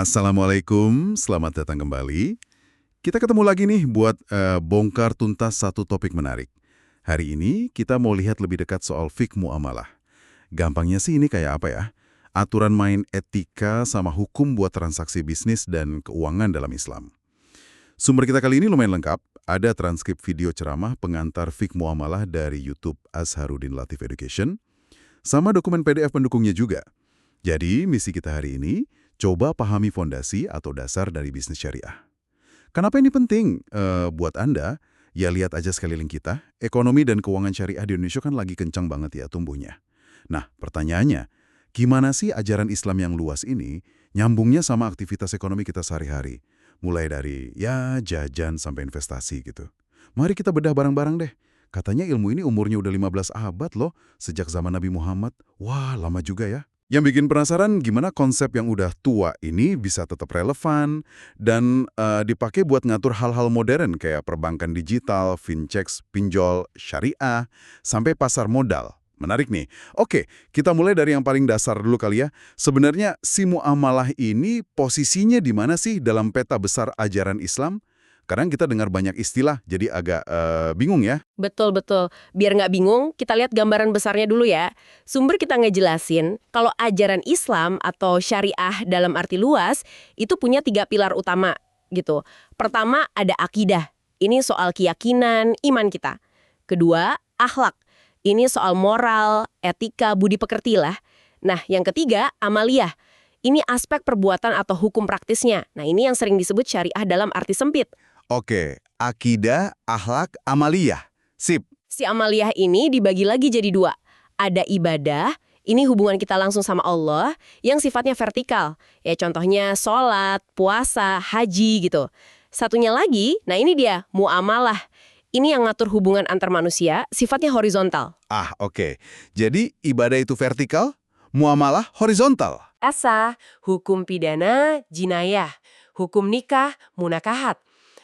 Assalamualaikum, selamat datang kembali. Kita ketemu lagi nih buat bongkar tuntas satu topik menarik. Hari ini kita mau lihat lebih dekat soal fiqh muamalah. Gampangnya sih ini kayak apa ya? Aturan main etika sama hukum buat transaksi bisnis dan keuangan dalam Islam. Sumber kita kali ini lumayan lengkap. Ada transkrip video ceramah pengantar fiqh muamalah dari YouTube Azharuddin Latif Education, sama dokumen PDF pendukungnya juga. Jadi, misi kita hari ini, coba pahami fondasi atau dasar dari bisnis syariah. Kenapa ini penting buat Anda? Ya lihat aja sekeliling kita, ekonomi dan keuangan syariah di Indonesia kan lagi kencang banget ya tumbuhnya. Nah, pertanyaannya, gimana sih ajaran Islam yang luas ini nyambungnya sama aktivitas ekonomi kita sehari-hari? Mulai dari ya jajan sampai investasi gitu. Mari kita bedah bareng-bareng deh. Katanya ilmu ini umurnya udah 15 abad loh, sejak zaman Nabi Muhammad. Wah, lama juga ya. Yang bikin penasaran gimana konsep yang udah tua ini bisa tetap relevan dan dipakai buat ngatur hal-hal modern kayak perbankan digital, fintech, pinjol, syariah, sampai pasar modal. Menarik nih. Oke, kita mulai dari yang paling dasar dulu kali ya. Sebenarnya si muamalah ini posisinya di mana sih dalam peta besar ajaran Islam? Kadang kita dengar banyak istilah, jadi agak bingung ya. Betul-betul. Biar nggak bingung, kita lihat gambaran besarnya dulu ya. Sumber kita ngejelasin, kalau ajaran Islam atau syariah dalam arti luas, itu punya 3 pilar utama gitu. Pertama, ada akidah. Ini soal keyakinan, iman kita. Kedua, akhlak. Ini soal moral, etika, budi pekerti lah. Nah, yang ketiga, amaliyah. Ini aspek perbuatan atau hukum praktisnya. Nah, ini yang sering disebut syariah dalam arti sempit. Oke, akidah, akhlak, amaliyah. Sip. Si amaliyah ini dibagi lagi jadi 2. Ada ibadah, ini hubungan kita langsung sama Allah, yang sifatnya vertikal. Ya contohnya sholat, puasa, haji gitu. Satunya lagi, nah ini dia, muamalah. Ini yang ngatur hubungan antar manusia, sifatnya horizontal. Ah, oke. Jadi ibadah itu vertikal, muamalah horizontal. Asa, hukum pidana, jinayah, hukum nikah, munakahat,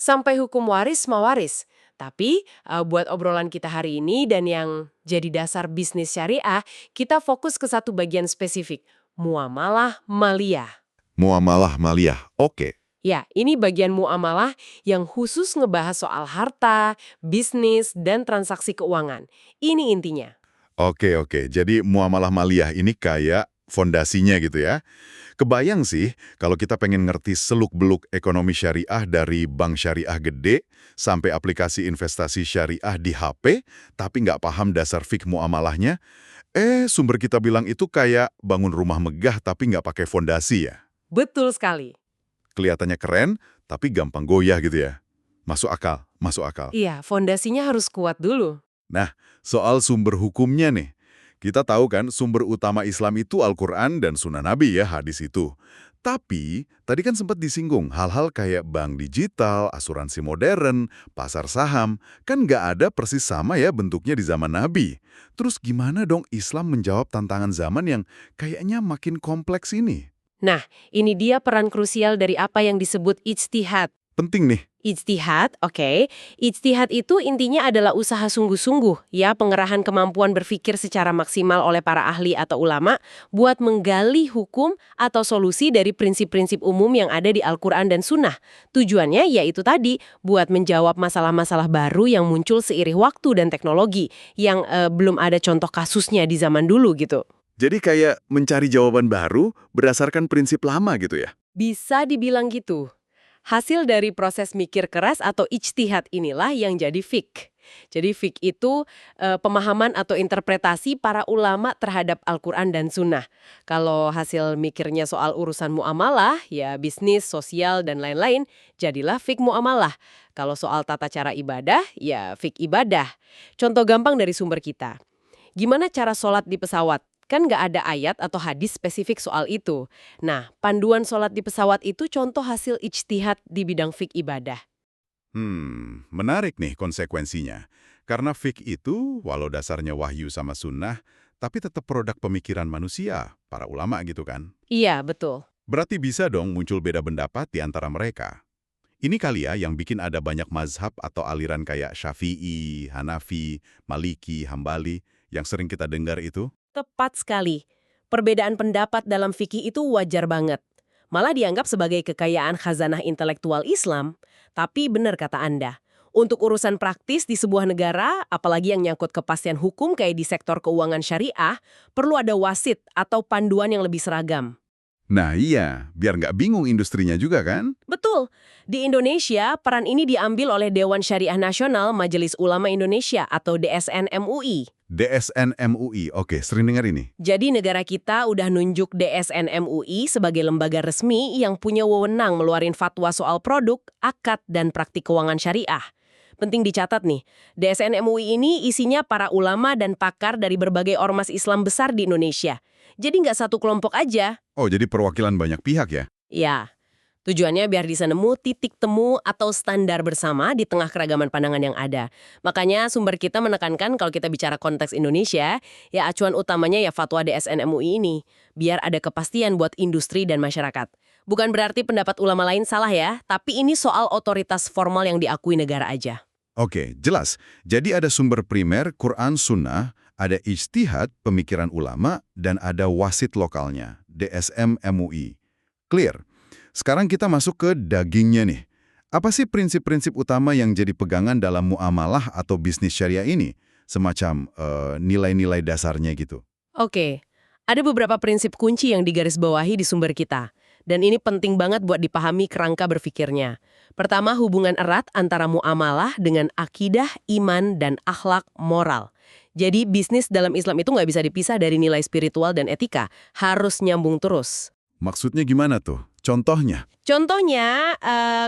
sampai hukum waris mawaris. Tapi buat obrolan kita hari ini dan yang jadi dasar bisnis syariah, kita fokus ke satu bagian spesifik, muamalah maliyah. Muamalah maliyah, oke. Ya, ini bagian muamalah yang khusus ngebahas soal harta, bisnis, dan transaksi keuangan. Ini intinya. Oke, jadi muamalah maliyah ini kayak fondasinya gitu ya. Kebayang sih kalau kita pengen ngerti seluk-beluk ekonomi syariah dari bank syariah gede sampai aplikasi investasi syariah di HP, tapi nggak paham dasar fik muamalahnya, sumber kita bilang itu kayak bangun rumah megah tapi nggak pakai fondasi ya. Betul sekali. Kelihatannya keren, tapi gampang goyah gitu ya. Masuk akal, masuk akal. Iya, fondasinya harus kuat dulu. Nah, soal sumber hukumnya nih. Kita tahu kan sumber utama Islam itu Al-Quran dan Sunnah Nabi ya, hadis itu. Tapi, tadi kan sempat disinggung hal-hal kayak bank digital, asuransi modern, pasar saham, kan nggak ada persis sama ya bentuknya di zaman Nabi. Terus gimana dong Islam menjawab tantangan zaman yang kayaknya makin kompleks ini? Nah, ini dia peran krusial dari apa yang disebut ijtihad. Penting nih. Ijtihad, oke. Ijtihad itu intinya adalah usaha sungguh-sungguh, ya, pengerahan kemampuan berpikir secara maksimal oleh para ahli atau ulama buat menggali hukum atau solusi dari prinsip-prinsip umum yang ada di Al-Quran dan Sunnah. Tujuannya yaitu tadi, buat menjawab masalah-masalah baru yang muncul seiring waktu dan teknologi, yang belum ada contoh kasusnya di zaman dulu gitu. Jadi kayak mencari jawaban baru berdasarkan prinsip lama gitu ya? Bisa dibilang gitu. Hasil dari proses mikir keras atau ijtihad inilah yang jadi fiqh. Jadi fiqh itu pemahaman atau interpretasi para ulama terhadap Al-Quran dan Sunnah. Kalau hasil mikirnya soal urusan muamalah, ya bisnis, sosial, dan lain-lain, jadilah fiqh muamalah. Kalau soal tata cara ibadah, ya fiqh ibadah. Contoh gampang dari sumber kita. Gimana cara sholat di pesawat? Kan nggak ada ayat atau hadis spesifik soal itu. Nah, panduan sholat di pesawat itu contoh hasil ijtihad di bidang fik ibadah. Menarik nih konsekuensinya. Karena fik itu, walau dasarnya wahyu sama sunnah, tapi tetap produk pemikiran manusia, para ulama gitu kan. Iya, betul. Berarti bisa dong muncul beda pendapat di antara mereka. Ini kali ya yang bikin ada banyak mazhab atau aliran kayak Syafi'i, Hanafi, Maliki, Hambali, yang sering kita dengar itu. Tepat sekali. Perbedaan pendapat dalam fikih itu wajar banget. malah dianggap sebagai kekayaan khazanah intelektual Islam. Tapi benar kata Anda, untuk urusan praktis di sebuah negara, apalagi yang nyangkut kepastian hukum kayak di sektor keuangan syariah, perlu ada wasit atau panduan yang lebih seragam. Nah iya, biar nggak bingung industrinya juga kan? Betul. Di Indonesia, peran ini diambil oleh Dewan Syariah Nasional Majelis Ulama Indonesia atau DSN MUI. DSN MUI, oke, sering dengar ini. Jadi negara kita udah nunjuk DSN MUI sebagai lembaga resmi yang punya wewenang ngeluarin fatwa soal produk, akad, dan praktik keuangan syariah. Penting dicatat nih, DSN MUI ini isinya para ulama dan pakar dari berbagai ormas Islam besar di Indonesia. Jadi nggak satu kelompok aja. Oh, jadi perwakilan banyak pihak ya? Ya, tujuannya biar bisa nemu titik temu atau standar bersama di tengah keragaman pandangan yang ada. Makanya sumber kita menekankan kalau kita bicara konteks Indonesia, ya acuan utamanya ya fatwa DSN MUI ini. Biar ada kepastian buat industri dan masyarakat. Bukan berarti pendapat ulama lain salah ya, tapi ini soal otoritas formal yang diakui negara aja. Oke, jelas. Jadi ada sumber primer, Quran, Sunnah, ada ijtihad, pemikiran ulama, dan ada wasit lokalnya, DSM MUI. Clear. Sekarang kita masuk ke dagingnya nih. Apa sih prinsip-prinsip utama yang jadi pegangan dalam muamalah atau bisnis syariah ini? Semacam nilai-nilai dasarnya gitu. Oke, ada beberapa prinsip kunci yang digarisbawahi di sumber kita. Dan ini penting banget buat dipahami kerangka berpikirnya. Pertama, hubungan erat antara muamalah dengan akidah, iman, dan akhlak moral. Jadi bisnis dalam Islam itu nggak bisa dipisah dari nilai spiritual dan etika. Harus nyambung terus. Maksudnya gimana tuh? Contohnya? Contohnya,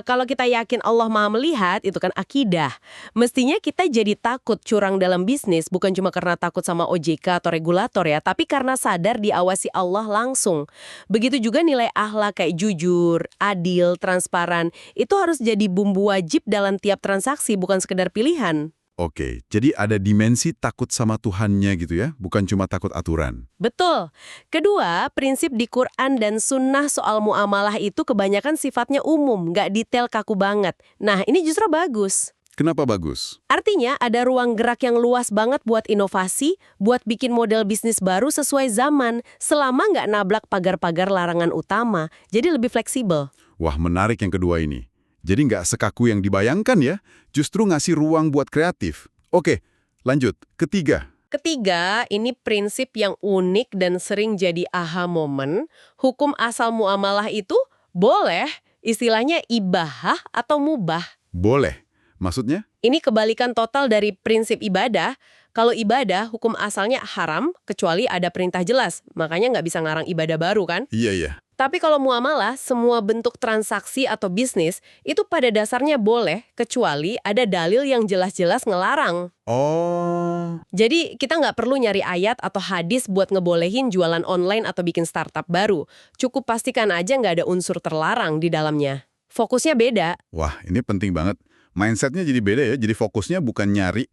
kalau kita yakin Allah Maha Melihat, itu kan akidah. Mestinya kita jadi takut curang dalam bisnis, bukan cuma karena takut sama OJK atau regulator ya, tapi karena sadar diawasi Allah langsung. Begitu juga nilai akhlak kayak jujur, adil, transparan, itu harus jadi bumbu wajib dalam tiap transaksi, bukan sekedar pilihan. Oke, jadi ada dimensi takut sama Tuhannya gitu ya, bukan cuma takut aturan. Betul. Kedua, prinsip di Quran dan Sunnah soal muamalah itu kebanyakan sifatnya umum, nggak detail kaku banget. Nah, ini justru bagus. Kenapa bagus? Artinya ada ruang gerak yang luas banget buat inovasi, buat bikin model bisnis baru sesuai zaman, selama nggak nablak pagar-pagar larangan utama, jadi lebih fleksibel. Wah, menarik yang kedua ini. Jadi nggak sekaku yang dibayangkan ya, justru ngasih ruang buat kreatif. Oke, lanjut. Ketiga. Ketiga, ini prinsip yang unik dan sering jadi aha moment. Hukum asal muamalah itu boleh, istilahnya ibahah atau mubah. Boleh. Maksudnya? Ini kebalikan total dari prinsip ibadah. Kalau ibadah, hukum asalnya haram, kecuali ada perintah jelas. Makanya nggak bisa ngarang ibadah baru kan? Iya, iya. Tapi kalau muamalah, semua bentuk transaksi atau bisnis, itu pada dasarnya boleh, kecuali ada dalil yang jelas-jelas ngelarang. Oh. Jadi kita nggak perlu nyari ayat atau hadis buat ngebolehin jualan online atau bikin startup baru. Cukup pastikan aja nggak ada unsur terlarang di dalamnya. Fokusnya beda. Wah, ini penting banget. Mindsetnya jadi beda ya, jadi fokusnya bukan nyari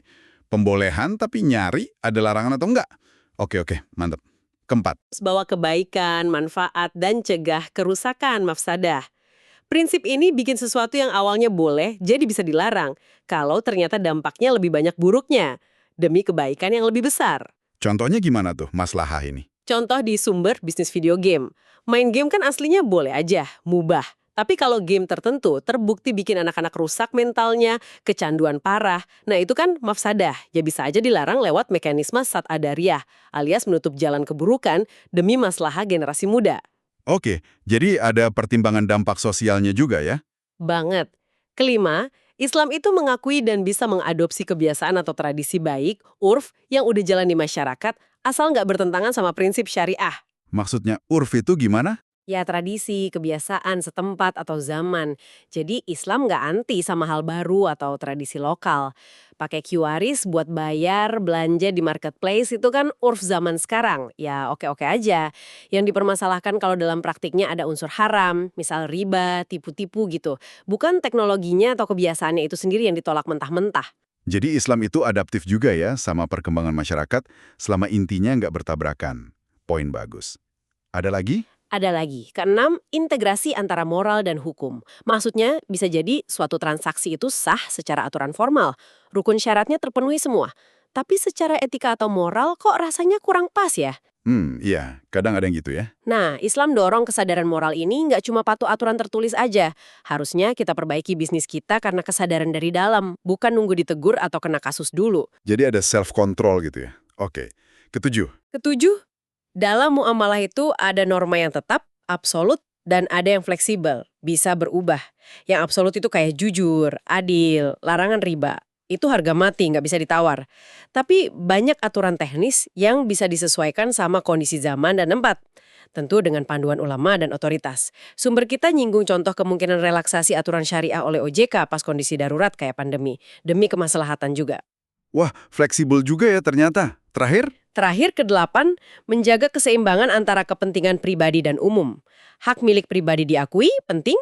pembolehan, tapi nyari ada larangan atau enggak. Oke, mantap. Keempat. Bawa kebaikan, manfaat, dan cegah kerusakan, mafsadah. Prinsip ini bikin sesuatu yang awalnya boleh, jadi bisa dilarang, kalau ternyata dampaknya lebih banyak buruknya, demi kebaikan yang lebih besar. Contohnya gimana tuh maslahah ini? Contoh di sumber bisnis video game. Main game kan aslinya boleh aja, mubah. Tapi kalau game tertentu terbukti bikin anak-anak rusak mentalnya, kecanduan parah, nah itu kan mafsadah, ya bisa aja dilarang lewat mekanisme sat-adariyah, alias menutup jalan keburukan demi maslahah generasi muda. Oke, jadi ada pertimbangan dampak sosialnya juga ya? Banget. Kelima, Islam itu mengakui dan bisa mengadopsi kebiasaan atau tradisi baik, urf, yang udah jalan di masyarakat, asal nggak bertentangan sama prinsip syariah. Maksudnya urf itu gimana? Ya tradisi, kebiasaan, setempat, atau zaman. Jadi Islam nggak anti sama hal baru atau tradisi lokal. Pakai QRIS buat bayar, belanja di marketplace itu kan urf zaman sekarang. Ya oke-oke aja. Yang dipermasalahkan kalau dalam praktiknya ada unsur haram, misal riba, tipu-tipu gitu. Bukan teknologinya atau kebiasaannya itu sendiri yang ditolak mentah-mentah. Jadi Islam itu adaptif juga ya sama perkembangan masyarakat selama intinya nggak bertabrakan. Poin bagus. Ada lagi? Ada lagi. Keenam, integrasi antara moral dan hukum. Maksudnya bisa jadi suatu transaksi itu sah secara aturan formal. Rukun syaratnya terpenuhi semua. Tapi secara etika atau moral kok rasanya kurang pas ya? Iya, kadang ada yang gitu ya. Nah, Islam dorong kesadaran moral ini nggak cuma patuh aturan tertulis aja. Harusnya kita perbaiki bisnis kita karena kesadaran dari dalam, bukan nunggu ditegur atau kena kasus dulu. Jadi ada self-control gitu ya. Oke. Ketujuh. Ketujuh, dalam muamalah itu ada norma yang tetap, absolut, dan ada yang fleksibel, bisa berubah. Yang absolut itu kayak jujur, adil, larangan riba. Itu harga mati, nggak bisa ditawar. Tapi banyak aturan teknis yang bisa disesuaikan sama kondisi zaman dan tempat. Tentu dengan panduan ulama dan otoritas. Sumber kita nyinggung contoh kemungkinan relaksasi aturan syariah oleh OJK pas kondisi darurat kayak pandemi. Demi kemaslahatan juga. Wah, fleksibel juga ya ternyata. Terakhir ke-8, menjaga keseimbangan antara kepentingan pribadi dan umum. Hak milik pribadi diakui, penting,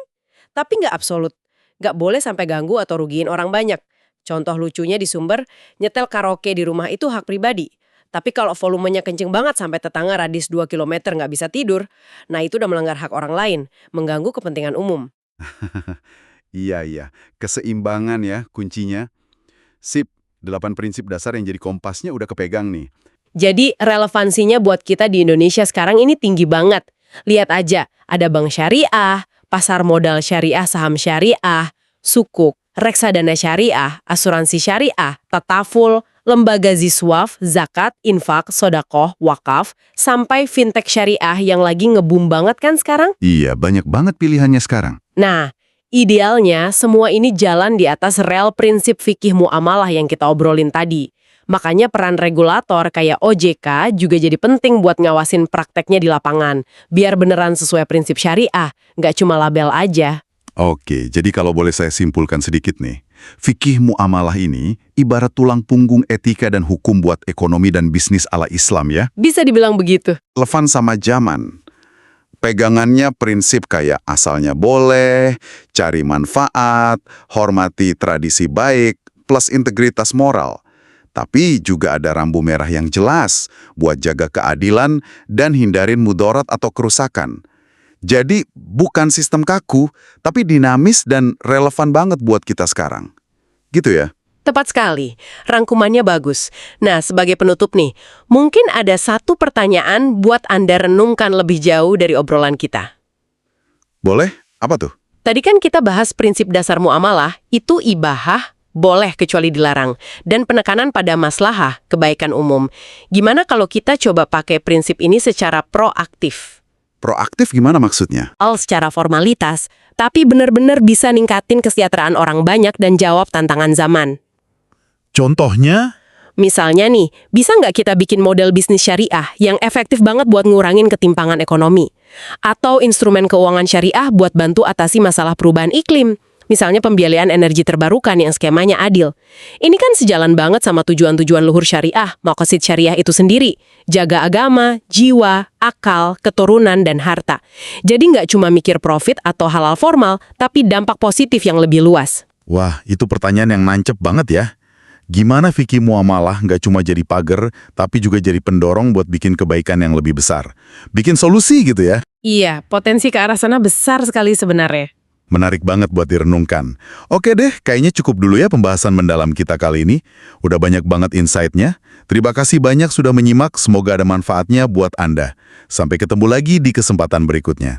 tapi nggak absolut. Nggak boleh sampai ganggu atau rugiin orang banyak. Contoh lucunya di Sumber, nyetel karaoke di rumah itu hak pribadi. Tapi kalau volumenya kenceng banget sampai tetangga radius 2 km nggak bisa tidur, nah itu udah melanggar hak orang lain, mengganggu kepentingan umum. Iya. Keseimbangan ya kuncinya. Sip, 8 prinsip dasar yang jadi kompasnya udah kepegang nih. Jadi relevansinya buat kita di Indonesia sekarang ini tinggi banget. Lihat aja, ada bank syariah, pasar modal syariah, saham syariah, sukuk, reksadana syariah, asuransi syariah, tataful, lembaga ziswaf, zakat, infak, sodakoh, wakaf, sampai fintech syariah yang lagi nge-boom banget kan sekarang? Iya, banyak banget pilihannya sekarang. Nah, idealnya semua ini jalan di atas rel prinsip fikih muamalah yang kita obrolin tadi. Makanya peran regulator kayak OJK juga jadi penting buat ngawasin prakteknya di lapangan. Biar beneran sesuai prinsip syariah, nggak cuma label aja. Oke, jadi kalau boleh saya simpulkan sedikit nih. Fikih muamalah ini ibarat tulang punggung etika dan hukum buat ekonomi dan bisnis ala Islam ya. Bisa dibilang begitu. Relevan sama zaman. Pegangannya prinsip kayak asalnya boleh, cari manfaat, hormati tradisi baik, plus integritas moral. Tapi juga ada rambu merah yang jelas buat jaga keadilan dan hindarin mudarat atau kerusakan. Jadi bukan sistem kaku, tapi dinamis dan relevan banget buat kita sekarang. Gitu ya? Tepat sekali. Rangkumannya bagus. Nah, sebagai penutup nih, mungkin ada satu pertanyaan buat Anda renungkan lebih jauh dari obrolan kita. Boleh? Apa tuh? Tadi kan kita bahas prinsip dasar muamalah, itu ibahah, boleh kecuali dilarang, dan penekanan pada maslahah, kebaikan umum. Gimana kalau kita coba pakai prinsip ini secara proaktif? Proaktif gimana maksudnya? Secara formalitas, tapi benar-benar bisa ningkatin kesejahteraan orang banyak dan jawab tantangan zaman. Contohnya? Misalnya nih, bisa nggak kita bikin model bisnis syariah yang efektif banget buat ngurangin ketimpangan ekonomi? Atau instrumen keuangan syariah buat bantu atasi masalah perubahan iklim? Misalnya pembiayaan energi terbarukan yang skemanya adil. Ini kan sejalan banget sama tujuan-tujuan luhur syariah, maqasid syariah itu sendiri. Jaga agama, jiwa, akal, keturunan, dan harta. Jadi nggak cuma mikir profit atau halal formal, tapi dampak positif yang lebih luas. Wah, itu pertanyaan yang nancep banget ya. Gimana fikih muamalah nggak cuma jadi pagar, tapi juga jadi pendorong buat bikin kebaikan yang lebih besar. Bikin solusi gitu ya. Iya, potensi ke arah sana besar sekali sebenarnya. Menarik banget buat direnungkan. Oke deh, kayaknya cukup dulu ya pembahasan mendalam kita kali ini. Udah banyak banget insight-nya. Terima kasih banyak sudah menyimak, semoga ada manfaatnya buat Anda. Sampai ketemu lagi di kesempatan berikutnya.